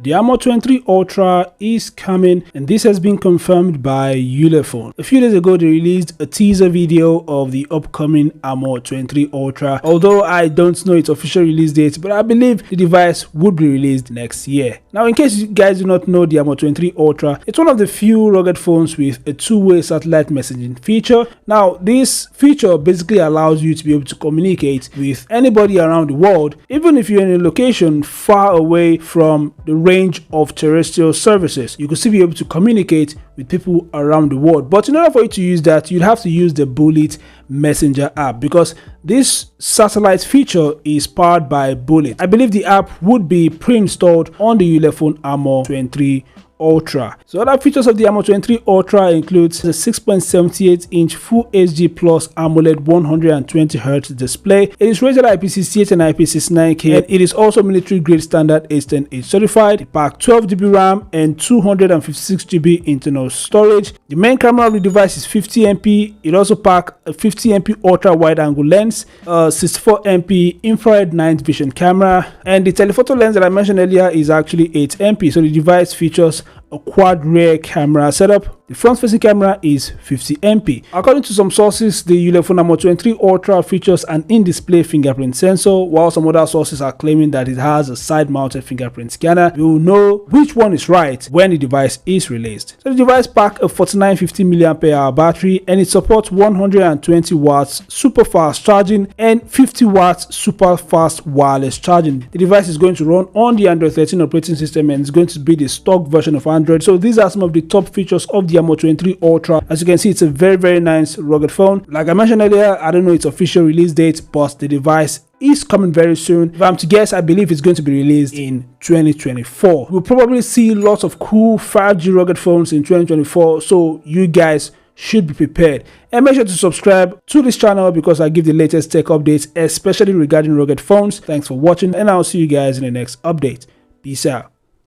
The Armor 23 Ultra is coming, and this has been confirmed by Ulefone. A few days ago, they released a teaser video of the upcoming Armor 23 Ultra, although I don't know its official release date, but I believe the device would be released next year. Now, in case you guys do not know the Armor 23 Ultra, it's one of the few rugged phones with a two-way satellite messaging feature. Now, this feature basically allows you to be able to communicate with anybody around the world, even if you're in a location far away from the range of terrestrial services. You could still be able to communicate with people around the world. But in order for you to use that, you'd have to use the Bullet Messenger app, because this satellite feature is powered by Bullet. I believe the app would be pre-installed on the Ulefone Armor 23 Ultra. So other features of the Armor 23 Ultra includes a 6.78-inch Full HD Plus AMOLED 120Hz display. It is rated IP68 and IP69K, and it is also military grade standard H10H certified. It packs 12GB RAM and 256GB internal storage. The main camera of the device is 50MP. It also packs a 50MP ultra wide angle lens, a 64MP infrared night vision camera, and the telephoto lens that I mentioned earlier is actually 8MP. So the device features a quad rear camera setup. The front facing camera is 50MP. According to some sources, the Ulefone Armor 23 Ultra features an in-display fingerprint sensor, while some other sources are claiming that it has a side-mounted fingerprint scanner. We will know which one is right when the device is released. So the device packs a 4950 mAh battery, and it supports 120 watts super fast charging and 50 watts super fast wireless charging. The device is going to run on the Android 13 operating system, and it's going to be the stock version of Android. So these are some of the top features of the Armor 23 Ultra. As you can see, it's a very nice rugged phone. Like I mentioned earlier, I don't know its official release date, but the device is coming very soon. If I'm to guess, I believe it's going to be released in 2024. We'll probably see lots of cool 5G rugged phones in 2024, so you guys should be prepared. And make sure to subscribe to this channel, because I give the latest tech updates, especially regarding rugged phones. Thanks for watching, and I'll see you guys in the next update. Peace out.